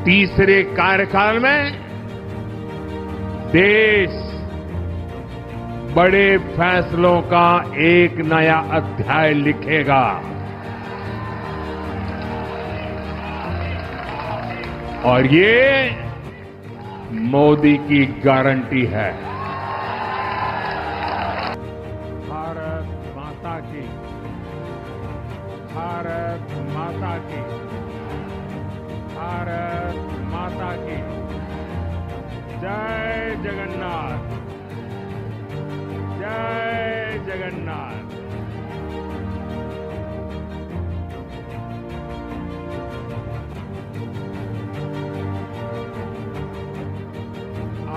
तीसरे कार्यकाल में देश बड़े फैसलों का एक नया अध्याय लिखेगा और ये मोदी की गारंटी है। भारत माता की, भारत माता की, भारत माता की जय जगन्नाथ, जय जगन्नाथ।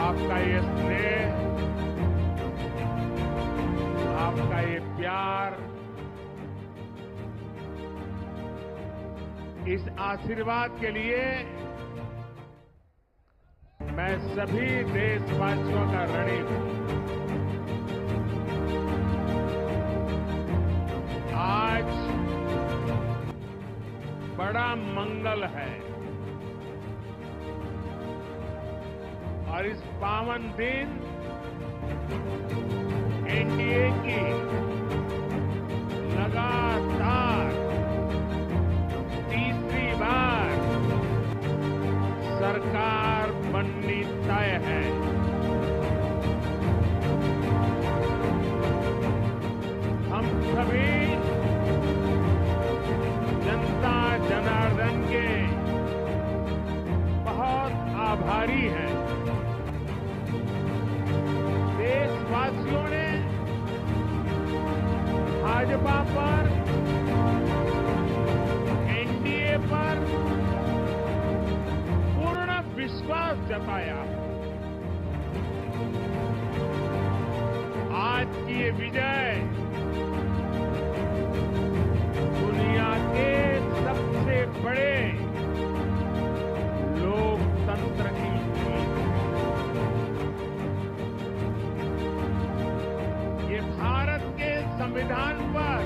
आपका ये स्नेह, आपका ये प्यार, इस आशीर्वाद के लिए मैं सभी देशवासियों का ऋणी हूं। आज बड़ा मंगल है और इस पावन दिन एनडीए की लगातार तीसरी बार सरकार बननी तय है। हम सभी जनता जनार्दन के बहुत आभारी हैं। देशवासियों ने भाजपा पर, एनडीए पर पूर्ण विश्वास जताया। आज की ये विजय दुनिया के सबसे बड़े लोकतंत्र की जीत। ये भारत के संविधान पर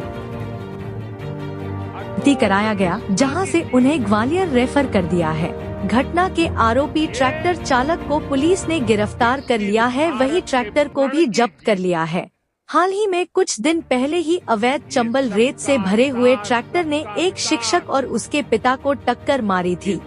कराया गया, जहां से उन्हें ग्वालियर रेफर कर दिया है। घटना के आरोपी ट्रैक्टर चालक को पुलिस ने गिरफ्तार कर लिया है, वही ट्रैक्टर को भी जब्त कर लिया है। हाल ही में कुछ दिन पहले ही अवैध चंबल रेत से भरे हुए ट्रैक्टर ने एक शिक्षक और उसके पिता को टक्कर मारी थी,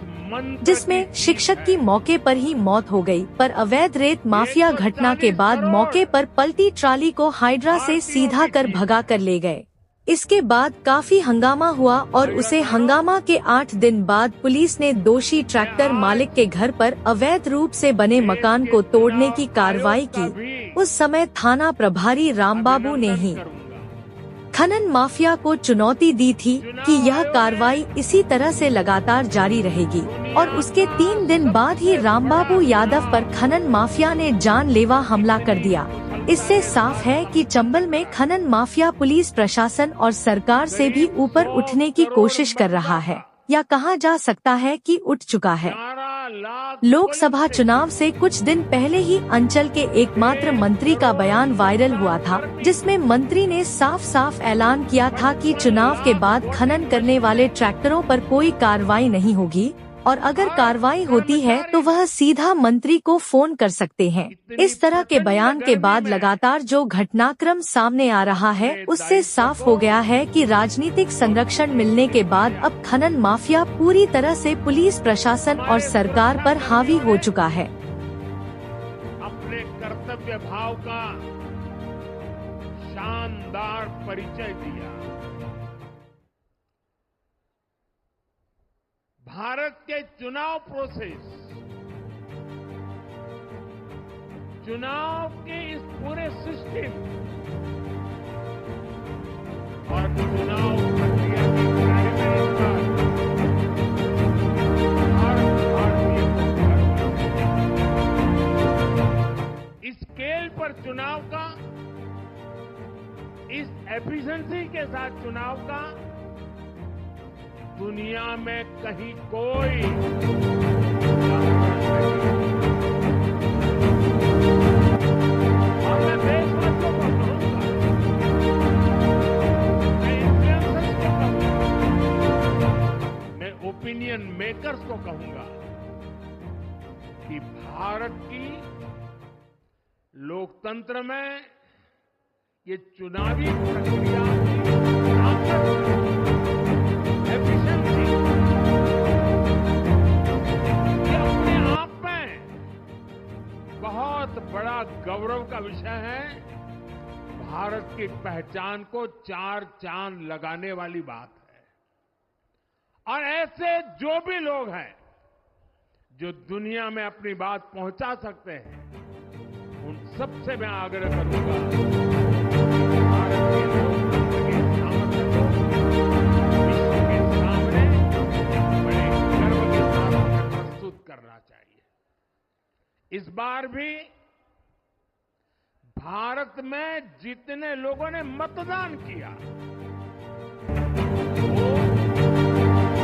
जिसमें शिक्षक की मौके पर ही मौत हो गई। पर अवैध रेत माफिया घटना के बाद मौके पर पलटी ट्राली को हाइड्रा से सीधा कर भगा कर ले गए। इसके बाद काफी हंगामा हुआ और उसे हंगामा के 8 दिन बाद पुलिस ने दोषी ट्रैक्टर मालिक के घर पर अवैध रूप से बने मकान को तोड़ने की कार्रवाई की। उस समय थाना प्रभारी रामबाबू ने ही खनन माफिया को चुनौती दी थी कि यह कार्रवाई इसी तरह से लगातार जारी रहेगी और उसके 3 दिन बाद ही रामबाबू यादव पर खनन माफिया ने जानलेवा हमला कर दिया। इससे साफ है कि चंबल में खनन माफिया पुलिस प्रशासन और सरकार से भी ऊपर उठने की कोशिश कर रहा है, या कहा जा सकता है कि उठ चुका है। लोकसभा चुनाव से कुछ दिन पहले ही अंचल के एकमात्र मंत्री का बयान वायरल हुआ था, जिसमें मंत्री ने साफ साफ ऐलान किया था कि चुनाव के बाद खनन करने वाले ट्रैक्टरों पर कोई कार्रवाई नहीं होगी और अगर कार्रवाई होती है तो वह सीधा मंत्री को फोन कर सकते हैं। इस तरह के बयान के बाद लगातार जो घटनाक्रम सामने आ रहा है, उससे साफ हो गया है कि राजनीतिक संरक्षण मिलने के बाद अब खनन माफिया पूरी तरह से पुलिस प्रशासन और सरकार पर हावी हो चुका है। अपने कर्तव्य भाव का शानदार परिचय दिया। भारत के चुनाव प्रोसेस, चुनाव के इस पूरे सिस्टम और चुनाव प्रक्रिया के बारे में इस स्केल पर चुनाव का, इस एफिशिएंसी के साथ चुनाव का दुनिया में कहीं कोई और मैं देशवासियों को कहूंगा, मैं इन्फ्लुएंसर्स को कहूंगा, मैं ओपिनियन मेकर्स को कहूंगा भारत की लोकतंत्र में ये चुनावी प्रक्रिया की ताकत, एफिशिएंसी, ये अपने आप में बहुत बड़ा गौरव का विषय है। भारत की पहचान को चार चांद लगाने वाली बात है। और ऐसे जो भी लोग हैं जो दुनिया में अपनी बात पहुंचा सकते हैं, उन सबसे मैं आग्रह करूंगा कि भारत के लोकतंत्र के सामर्थ्य को विश्व के सामने बड़े गर्व के साथ हमें प्रस्तुत करना चाहिए। इस बार भी भारत में जितने लोगों ने मतदान किया, वो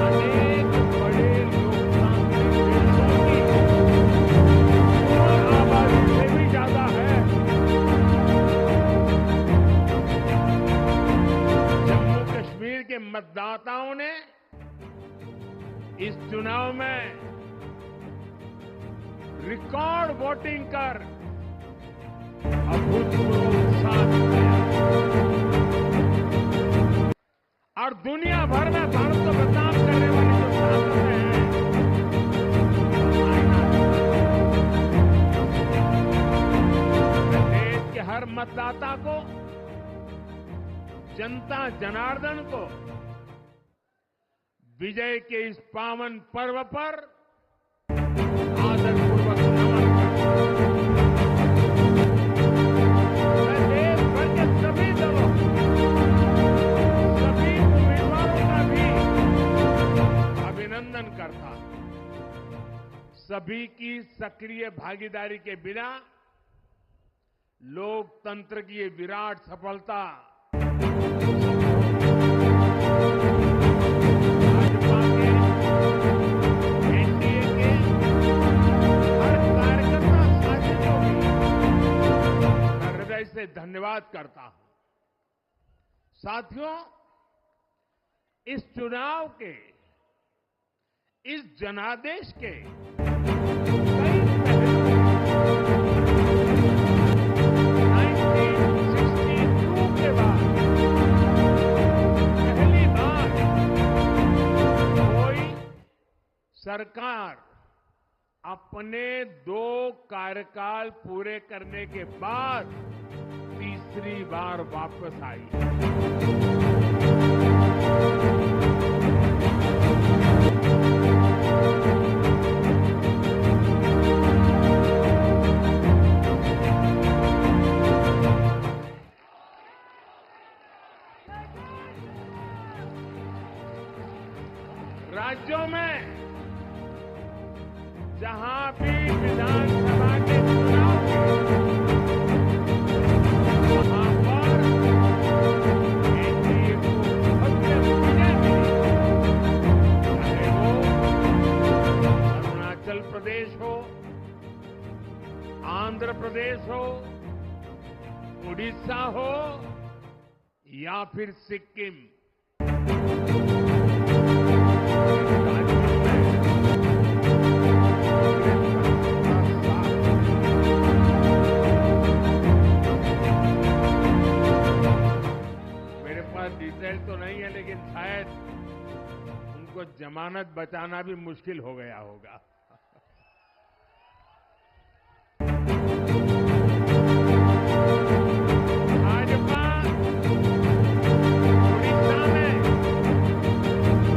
अनेक बड़े लोकतांत्रिक देशों की और आबादी से भी ज्यादा है। जम्मू कश्मीर के मतदाताओं ने इस चुनाव में रिकॉर्ड वोटिंग कर अभूतपूर्व उत्साह दिखाया और दुनिया भर में भारत को बदनाम करने वाली जो ताकतें हैं, मैं देश के हर मतदाता को, जनता जनार्दन को विजय के इस पावन पर्व पर आदरपूर्वक नमन करता हूं। मैं देश भर के सभी दलों, सभी उम्मीदवारों का भी अभिनंदन करता हूं। सभी की सक्रिय भागीदारी के बिना लोकतंत्र की ये विराट सफलता भाजपा के, एनडीए के हर कार्यकर्ता साथी को भी मैं हृदय से धन्यवाद करता हूं। साथियों, इस चुनाव के, इस जनादेश के कई पहलू 1962 के बाद पहली बार कोई सरकार अपने 2 कार्यकाल पूरे करने के बाद तीसरी बार वापस आई। राज्यों में जहां भी विधानसभा के चुनाव हुए, वहां पर एनडीए को भव्य विजय मिली। चाहे वो अरुणाचल प्रदेश हो, आंध्र प्रदेश हो, उड़ीसा हो या फिर सिक्किम। मेरे पास डिटेल तो नहीं है, लेकिन शायद उनको जमानत बचाना भी मुश्किल हो गया होगा। भाजपा उड़ीसा में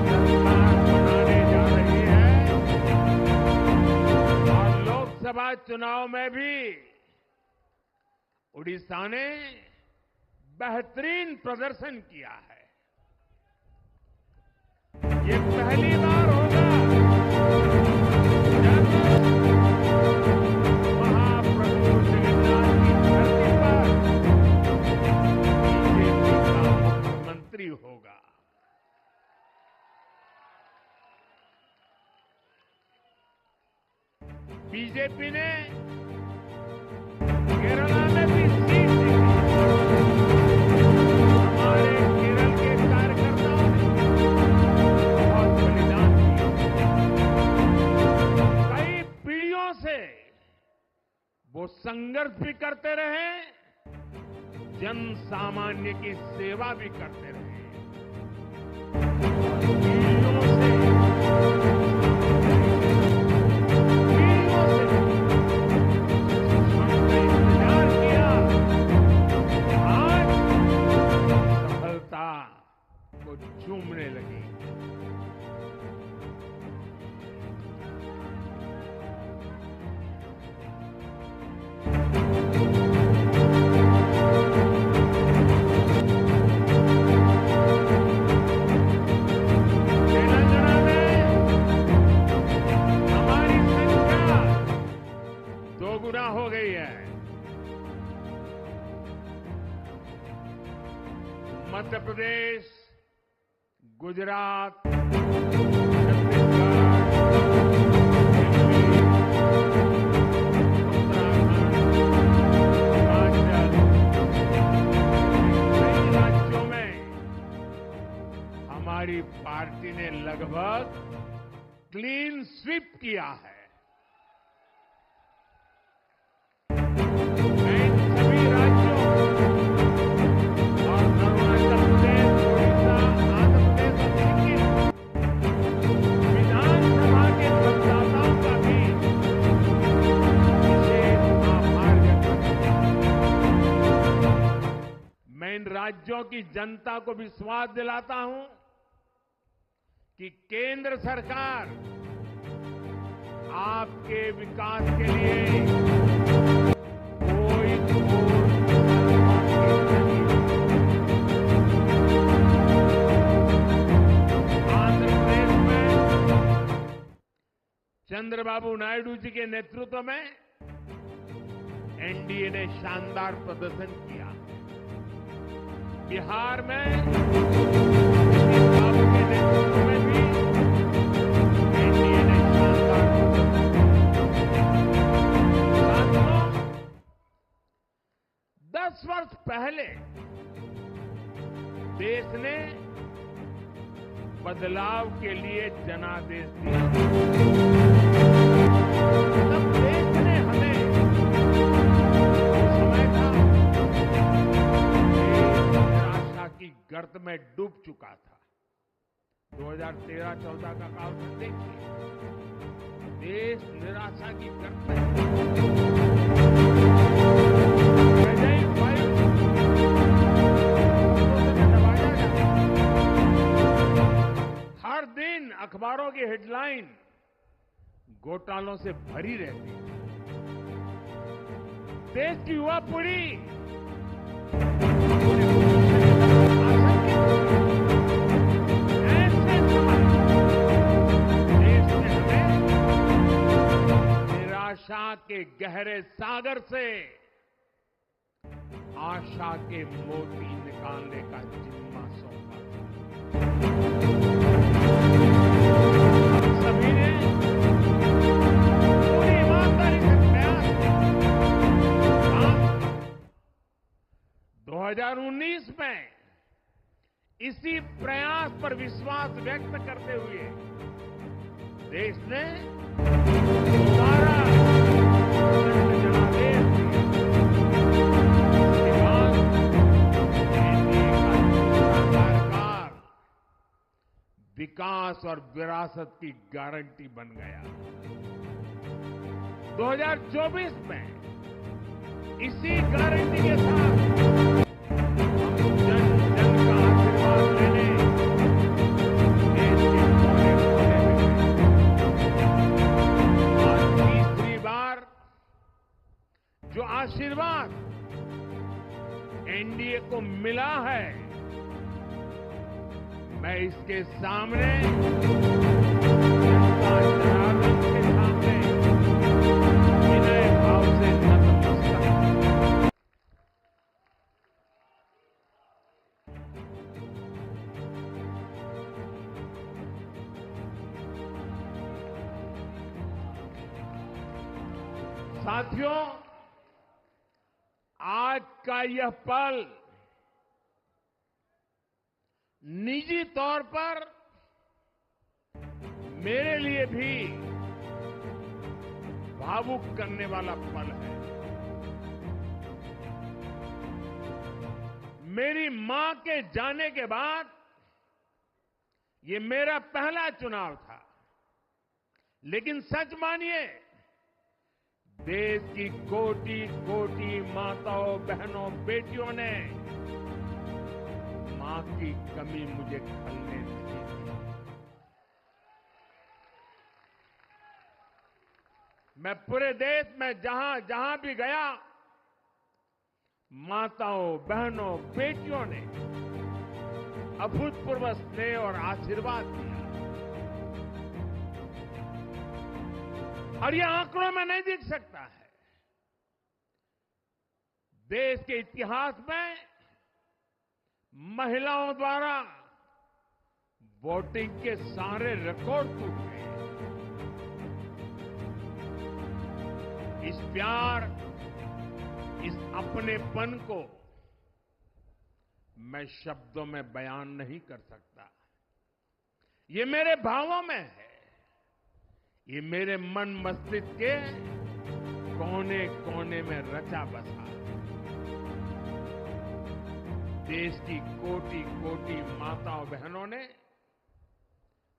सरकार बनाने जा रही है और लोकसभा चुनाव में भी उड़ीसा ने बेहतरीन प्रदर्शन किया है। ये पहली बार होगा जब महाप्रभु जगन्नाथ की धरती पर बीजेपी का मुख्यमंत्री होगा। बीजेपी ने केरला में भी सीट जीती। हमारे केरल के कार्यकर्ताओं ने बहुत बलिदान वो संघर्ष भी करते रहे, जन सामान्य की सेवा भी करते रहे। पीढ़ियों से इंतजार किया, आज सफलता को झूमने लगी। दोगुना हो गई है। मध्य प्रदेश, गुजरात, राज्यों में हमारी पार्टी ने लगभग क्लीन स्वीप किया है। मैं इन सभी राज्यों और अरुणाचल प्रदेश, ओडिशा, आंध्र प्रदेश और सिक्किम विधानसभा के मतदाताओं का भी विशेष आभार व्यक्त करता हूं। मैं इन राज्यों की जनता को विश्वास दिलाता हूं कि केंद्र सरकार आपके विकास के लिए कोई आंध्र प्रदेश में चंद्रबाबू नायडू जी के नेतृत्व में एनडीए ने शानदार प्रदर्शन किया। बिहार में बाबू के नेतृत्व में भी एनडीए ने शानदार प्रदर्शन। 10 वर्ष पहले देश ने बदलाव के लिए जनादेश दिया। तब देश ने हमें, समय था देश निराशा की गर्त में डूब चुका था। 2013-14 का कालखंड देखिए, देश निराशा की गर्त में। हर दिन अखबारों की हेडलाइन घोटालों से भरी रहती है। देश की युवा पीढ़ी ऐसे समय देश ने हमें निराशा के गहरे सागर से आशा के मोती निकालने का जिम्मा सौंपा। हम सभी ने पूरी ईमानदारी से प्रयास किया। 2019 में इसी प्रयास पर विश्वास व्यक्त करते हुए देश ने दोबारा जनादेश दिया। इसके बाद एनडीए का दूसरा कार्यकाल विकास और विरासत की गारंटी बन गया। 2024 में इसी गारंटी के साथ हम जन जन का आशीर्वाद लेने देश के कोने कोने में आज तीसरी बार जो आशीर्वाद एनडीए को मिला है, मैं इसके सामने जनता जनार्दन के सामने विनय भाव से नतमस्तक हूं। साथियों, आज का यह पल निजी तौर पर मेरे लिए भी भावुक करने वाला पल है। मेरी मां के जाने के बाद ये मेरा पहला चुनाव था, लेकिन सच मानिए, देश की कोटि कोटि माताओं, बहनों, बेटियों ने मां की कमी मुझे खलने नहीं दी। मैं पूरे देश में जहां जहां भी गया, माताओं, बहनों, बेटियों ने अभूतपूर्व स्नेह और आशीर्वाद दिया। और ये आंकड़ों में नहीं दिख सकता है। देश के इतिहास में महिलाओं द्वारा वोटिंग के सारे रिकॉर्ड टूट गए। इस प्यार, इस अपनेपन को मैं शब्दों में बयान नहीं कर सकता। ये मेरे भावों में है। ये मेरे मन मस्तिष्क के कोने कोने में रचा बसा है। देश की कोटि कोटि माताओं बहनों ने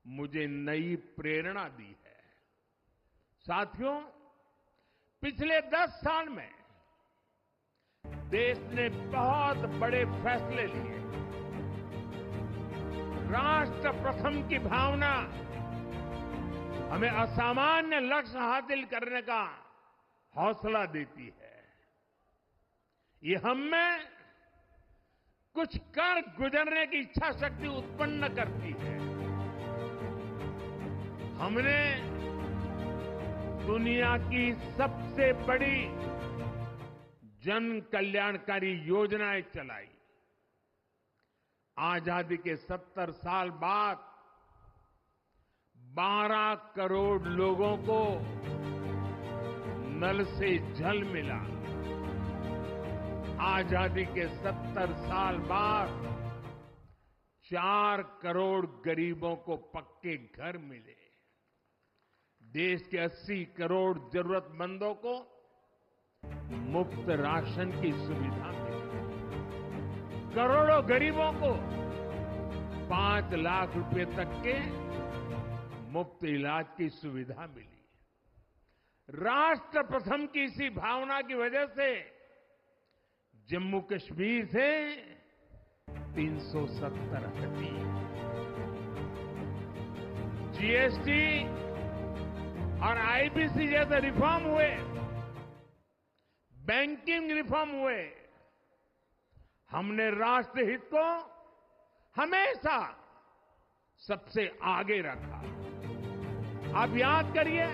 मुझे नई प्रेरणा दी है। साथियों, पिछले 10 साल में देश ने बहुत बड़े फैसले लिए। राष्ट्र प्रथम की भावना हमें असामान्य लक्ष्य हासिल करने का हौसला देती है। ये हम में कुछ कर गुजरने की इच्छा शक्ति उत्पन्न करती है। हमने दुनिया की सबसे बड़ी जन कल्याणकारी योजनाएं चलाई। आजादी के 70 साल बाद 12 करोड़ लोगों को नल से जल मिला। आजादी के 70 साल बाद 4 करोड़ गरीबों को पक्के घर मिले। देश के 80 करोड़ जरूरतमंदों को मुफ्त राशन की सुविधा मिली। करोड़ों गरीबों को 5 लाख रुपए तक के मुफ्त इलाज की सुविधा मिली। राष्ट्र प्रथम की इसी भावना की वजह से जम्मू कश्मीर से 370 हटी। जीएसटी और आईबीसी जैसे रिफॉर्म हुए, बैंकिंग रिफॉर्म हुए। हमने राष्ट्रहित को हमेशा सबसे आगे रखा। आप याद करिए,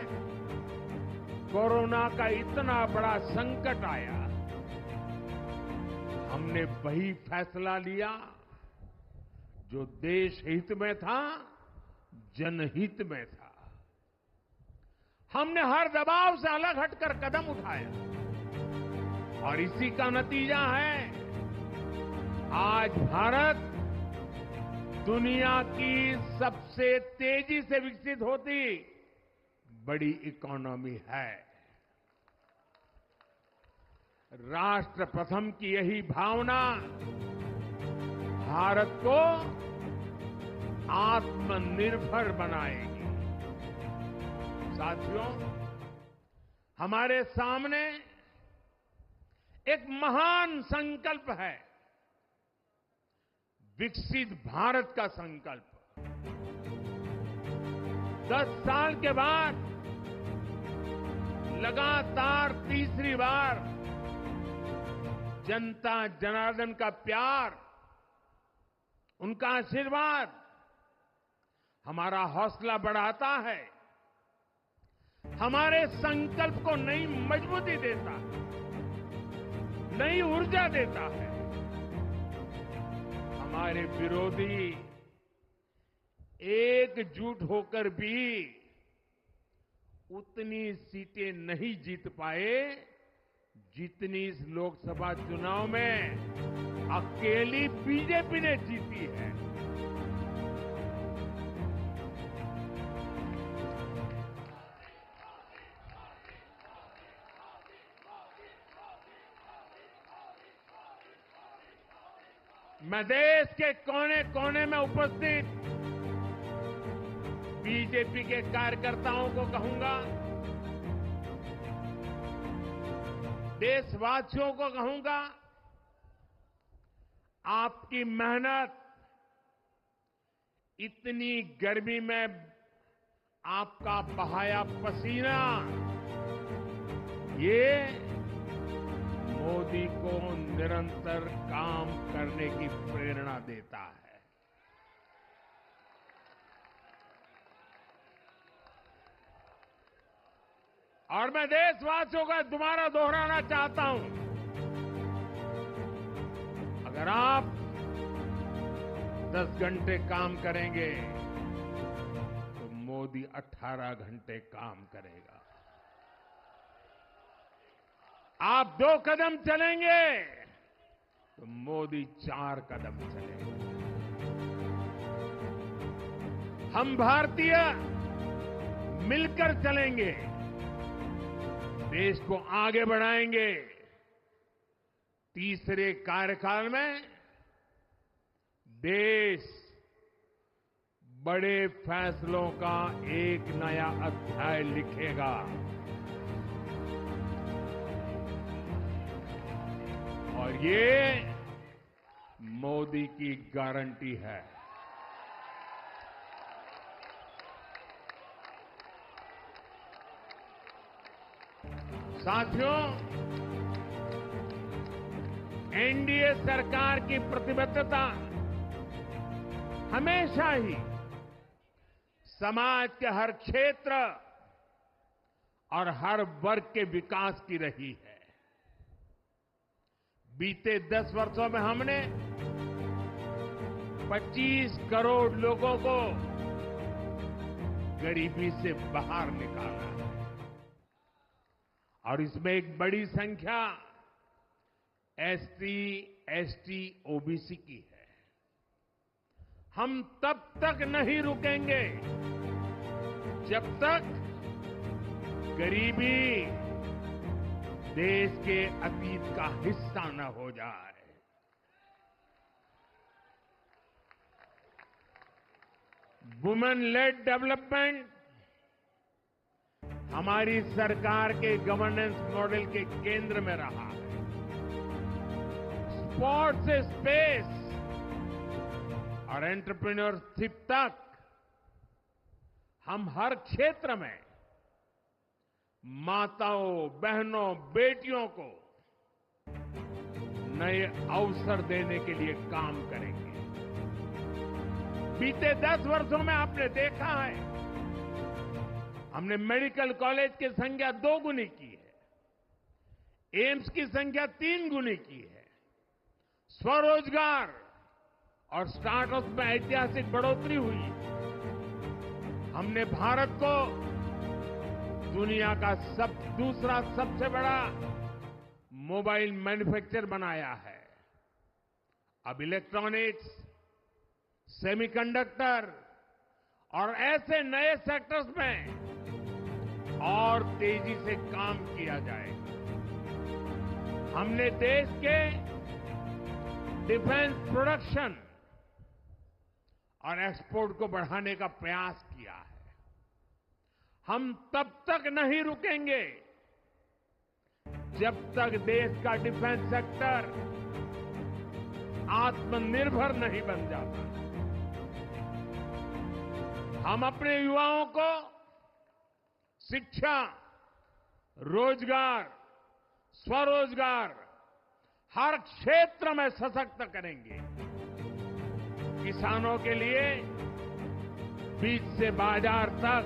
कोरोना का इतना बड़ा संकट आया, हमने वही फैसला लिया जो देश हित में था, जनहित में था। हमने हर दबाव से अलग हटकर कदम उठाया और इसी का नतीजा है आज भारत दुनिया की सबसे तेजी से विकसित होती बड़ी इकोनॉमी है। राष्ट्र प्रथम की यही भावना भारत को आत्मनिर्भर बनाएगी। साथियों, हमारे सामने एक महान संकल्प है, विकसित भारत का संकल्प। 10 साल के बाद लगातार तीसरी बार जनता जनार्दन का प्यार, उनका आशीर्वाद हमारा हौसला बढ़ाता है, हमारे संकल्प को नई मजबूती देता है, नई ऊर्जा देता है। हमारे विरोधी एकजुट होकर भी उतनी सीटें नहीं जीत पाए जितनी इस लोकसभा चुनाव में अकेली बीजेपी ने जीती है। मैं देश के कोने कोने में उपस्थित बीजेपी के कार्यकर्ताओं को कहूंगा, देशवासियों को कहूंगा, आपकी मेहनत, इतनी गर्मी में आपका बहाया पसीना, ये मोदी को निरंतर काम करने की प्रेरणा देता है। और मैं देशवासियों का दोबारा दोहराना चाहता हूं, अगर आप 10 घंटे काम करेंगे तो मोदी 18 घंटे काम करेगा। आप 2 कदम चलेंगे तो मोदी 4 कदम चलेगा। हम भारतीय मिलकर चलेंगे, देश को आगे बढ़ाएंगे। तीसरे कार्यकाल में देश बड़े फैसलों का एक नया अध्याय लिखेगा। और ये मोदी की गारंटी है। साथियों, एनडीए सरकार की प्रतिबद्धता हमेशा ही समाज के हर क्षेत्र और हर वर्ग के विकास की रही है। बीते 10 वर्षों में हमने 25 करोड़ लोगों को गरीबी से बाहर निकाला है और इसमें एक बड़ी संख्या एसटी, एसटी, ओबीसी की है। हम तब तक नहीं रुकेंगे जब तक गरीबी देश के अतीत का हिस्सा न हो जाए। वुमेन लेड डेवलपमेंट हमारी सरकार के गवर्नेंस मॉडल के केंद्र में रहा है। स्पोर्ट्स से स्पेस और एंटरप्रेन्योरशिप तक हम हर क्षेत्र में माताओं, बहनों, बेटियों को नए अवसर देने के लिए काम करेंगे। बीते 10 वर्षों में आपने देखा है, हमने मेडिकल कॉलेज की संख्या 2 गुनी की है, एम्स की संख्या 3 गुनी की है, स्वरोजगार और स्टार्टअप में ऐतिहासिक बढ़ोतरी हुई। हमने भारत को दुनिया का दूसरा सबसे बड़ा मोबाइल मैन्युफैक्चर बनाया है। अब इलेक्ट्रॉनिक्स, सेमीकंडक्टर और ऐसे नए सेक्टर्स में और तेजी से काम किया जाएगा। हमने देश के डिफेंस प्रोडक्शन और एक्सपोर्ट को बढ़ाने का प्रयास किया है। हम तब तक नहीं रुकेंगे जब तक देश का डिफेंस सेक्टर आत्मनिर्भर नहीं बन जाता। हम अपने युवाओं को शिक्षा, रोजगार, स्वरोजगार हर क्षेत्र में सशक्त करेंगे। किसानों के लिए बीज से बाजार तक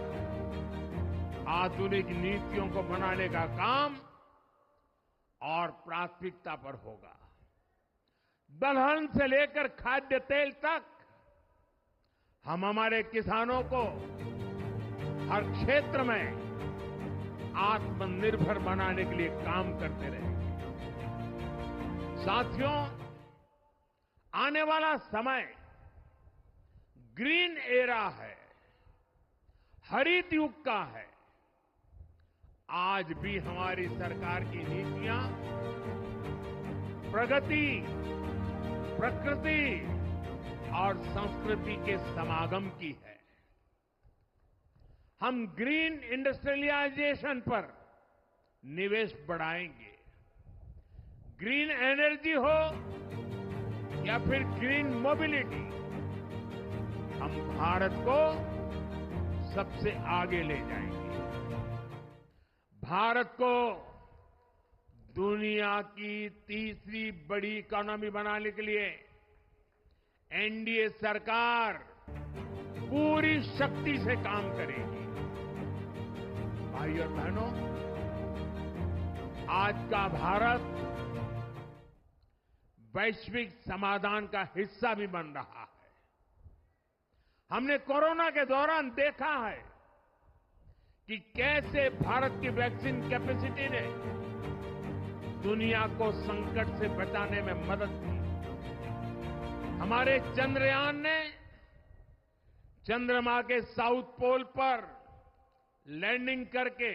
आधुनिक नीतियों को बनाने का काम और प्राथमिकता पर होगा। दलहन से लेकर खाद्य तेल तक हम हमारे किसानों को हर क्षेत्र में आत्मनिर्भर बनाने के लिए काम करते रहेंगे। साथियों, आने वाला समय ग्रीन एरा है, हरित युग का है। आज भी हमारी सरकार की नीतियां प्रगति, प्रकृति और संस्कृति के समागम की है। हम ग्रीन इंडस्ट्रियलाइजेशन पर निवेश बढ़ाएंगे। ग्रीन एनर्जी हो या फिर ग्रीन मोबिलिटी, हम भारत को सबसे आगे ले जाएंगे। भारत को दुनिया की तीसरी बड़ी इकोनॉमी बनाने के लिए एनडीए सरकार पूरी शक्ति से काम करेगी। भाई और बहनों, आज का भारत वैश्विक समाधान का हिस्सा भी बन रहा है। हमने कोरोना के दौरान देखा है कि कैसे भारत की वैक्सीन कैपेसिटी ने दुनिया को संकट से बचाने में मदद की। हमारे चंद्रयान ने चंद्रमा के साउथ पोल पर लैंडिंग करके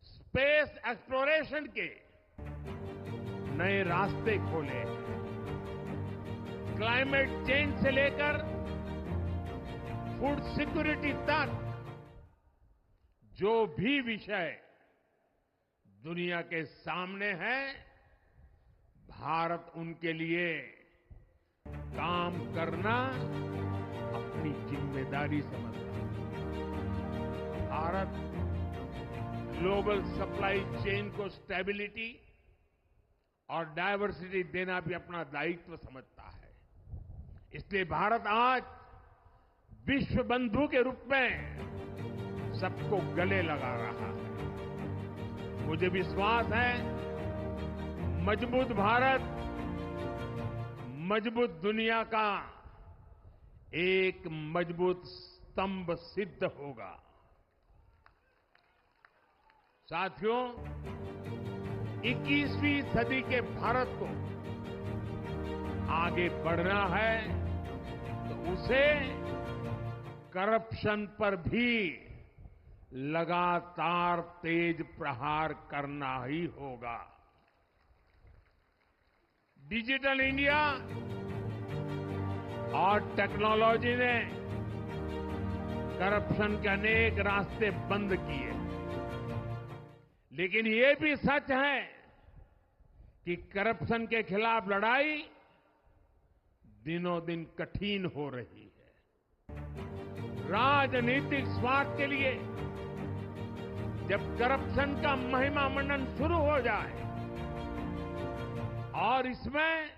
स्पेस एक्सप्लोरेशन के नए रास्ते खोले। क्लाइमेट चेंज से लेकर फूड सिक्योरिटी तक जो भी विषय दुनिया के सामने है, भारत उनके लिए काम करना अपनी जिम्मेदारी समझता है। भारत ग्लोबल सप्लाई चेन को स्टेबिलिटी और डायवर्सिटी देना भी अपना दायित्व समझता है। इसलिए भारत आज विश्व बंधु के रूप में सबको गले लगा रहा है। मुझे विश्वास है, मजबूत भारत मजबूत दुनिया का एक मजबूत स्तंभ सिद्ध होगा। साथियों, 21वीं सदी के भारत को आगे बढ़ना है तो उसे करप्शन पर भी लगातार तेज प्रहार करना ही होगा। डिजिटल इंडिया और टेक्नोलॉजी ने करप्शन के अनेक रास्ते बंद किए, लेकिन ये भी सच है कि करप्शन के खिलाफ लड़ाई दिनों दिन कठिन हो रही है। राजनीतिक स्वार्थ के लिए जब करप्शन का महिमा मंडन शुरू हो जाए और इसमें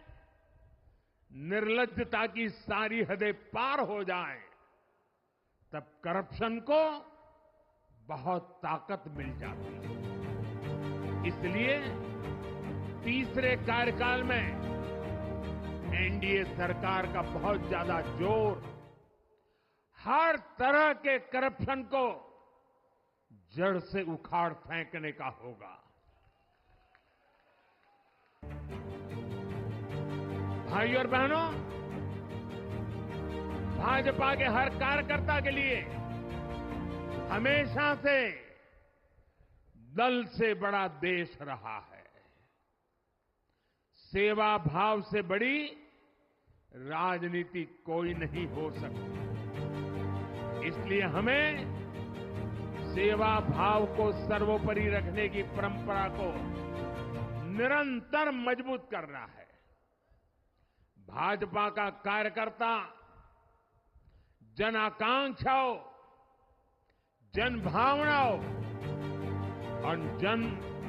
निर्लज्जता की सारी हदें पार हो जाए, तब करप्शन को बहुत ताकत मिल जाती है। इसलिए तीसरे कार्यकाल में एनडीए सरकार का बहुत ज्यादा जोर हर तरह के करप्शन को जड़ से उखाड़ फेंकने का होगा। भाइयों और बहनों, भाजपा के हर कार्यकर्ता के लिए हमेशा से दल से बड़ा देश रहा है। सेवा भाव से बड़ी राजनीति कोई नहीं हो सकती। इसलिए हमें सेवा भाव को सर्वोपरि रखने की परंपरा को निरंतर मजबूत करना है। भाजपा का कार्यकर्ता जन आकांक्षाओं, जन भावनाओं और जन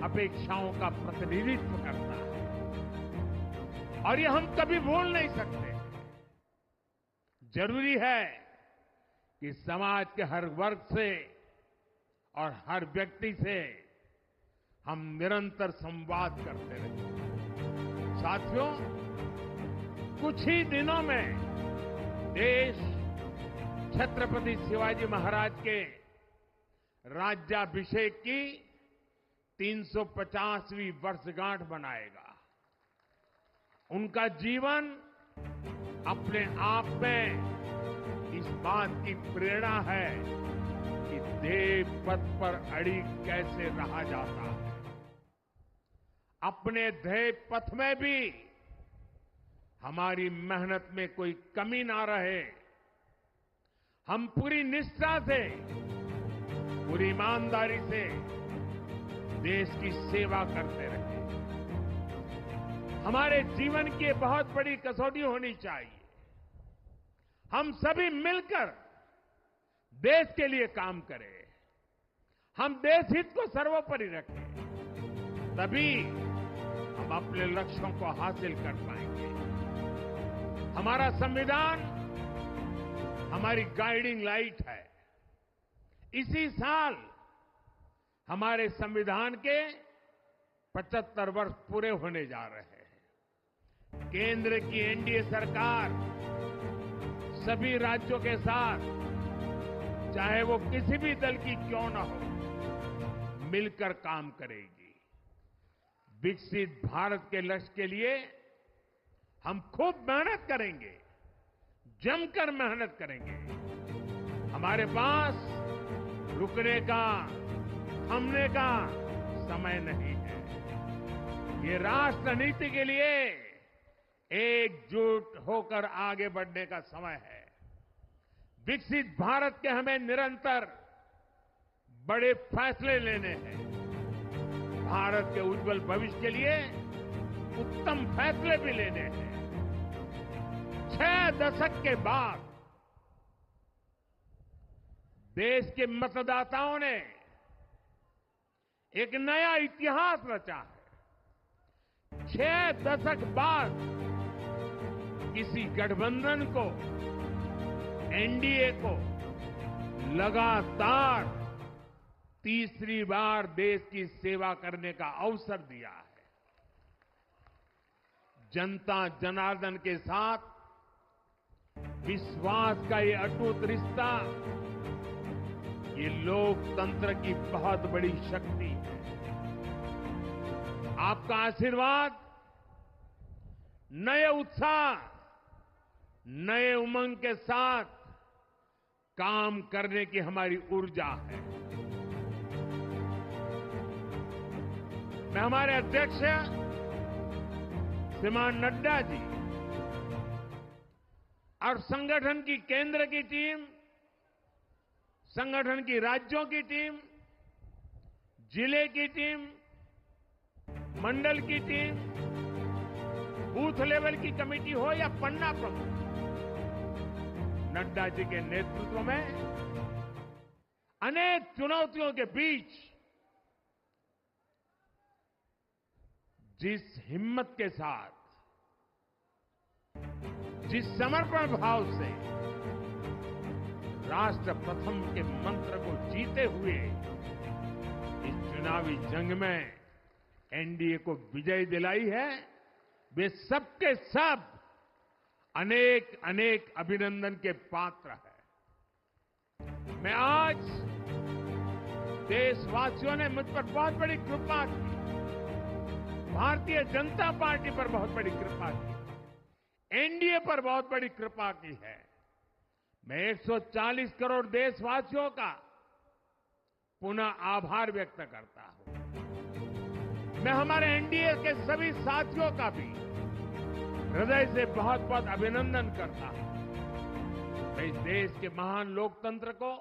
अपेक्षाओं का प्रतिनिधित्व करता है, और ये हम कभी भूल नहीं सकते। जरूरी है कि समाज के हर वर्ग से और हर व्यक्ति से हम निरंतर संवाद करते रहें। साथियों, कुछ ही दिनों में देश छत्रपति शिवाजी महाराज के राज्याभिषेक की 350वीं वर्षगांठ मनाएगा। उनका जीवन अपने आप में इस बात की प्रेरणा है कि ध्येय पथ पर अड़ी कैसे रहा जाता है। अपने ध्येय पथ में भी हमारी मेहनत में कोई कमी ना रहे, हम पूरी निष्ठा से, पूरी ईमानदारी से देश की सेवा करते रहे। हमारे जीवन की बहुत बड़ी कसौटी होनी चाहिए। हम सभी मिलकर देश के लिए काम करें, हम देश हित को सर्वोपरि रखें, तभी हम अपने लक्ष्यों को हासिल कर पाएंगे। हमारा संविधान हमारी गाइडिंग लाइट है। इसी साल हमारे संविधान के 75 वर्ष पूरे होने जा रहे हैं। केंद्र की एनडीए सरकार सभी राज्यों के साथ, चाहे वो किसी भी दल की क्यों न हो, मिलकर काम करेगी। विकसित भारत के लक्ष्य के लिए हम खूब मेहनत करेंगे, जमकर मेहनत करेंगे। हमारे पास रुकने का, थमने का समय नहीं है। ये राष्ट्र नीति के लिए एकजुट होकर आगे बढ़ने का समय है। विकसित भारत के हमें निरंतर बड़े फैसले लेने हैं। भारत के उज्जवल भविष्य के लिए उत्तम फैसले भी लेने हैं। 6 दशक के बाद देश के मतदाताओं ने एक नया इतिहास रचा है। 6 दशक बाद किसी गठबंधन को, एनडीए को लगातार तीसरी बार देश की सेवा करने का अवसर दिया है। जनता जनार्दन के साथ विश्वास का ये अटूट रिश्ता, ये लोकतंत्र की बहुत बड़ी शक्ति है। आपका आशीर्वाद नए उत्साह, नए उमंग के साथ काम करने की हमारी ऊर्जा है। मैं हमारे अध्यक्ष श्रीमान नड्डा जी और संगठन की केंद्र की टीम, संगठन की राज्यों की टीम, जिले की टीम, मंडल की टीम, बूथ लेवल की कमेटी हो या पन्ना प्रमुख, नड्डा जी के नेतृत्व में अनेक चुनौतियों के बीच जिस हिम्मत के साथ, जिस समर्पण भाव से राष्ट्र प्रथम के मंत्र को जीते हुए इस चुनावी जंग में एनडीए को विजय दिलाई है, वे सबके सब अनेक अनेक अभिनंदन के पात्र हैं। मैं आज देशवासियों ने मुझ पर बहुत बड़ी कृपा की, भारतीय जनता पार्टी पर बहुत बड़ी कृपा की, एनडीए पर बहुत बड़ी कृपा की है। मैं 140 करोड़ देशवासियों का पुनः आभार व्यक्त करता हूं। मैं हमारे एनडीए के सभी साथियों का भी हृदय से बहुत बहुत अभिनंदन करता हूं। मैं इस देश के महान लोकतंत्र को,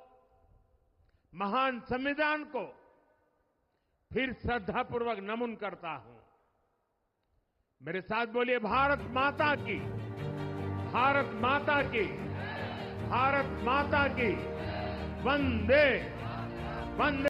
महान संविधान को फिर श्रद्धापूर्वक नमन करता हूं। मेरे साथ बोलिए, भारत माता की, भारत माता की, भारत माता की, वंदे वंदे।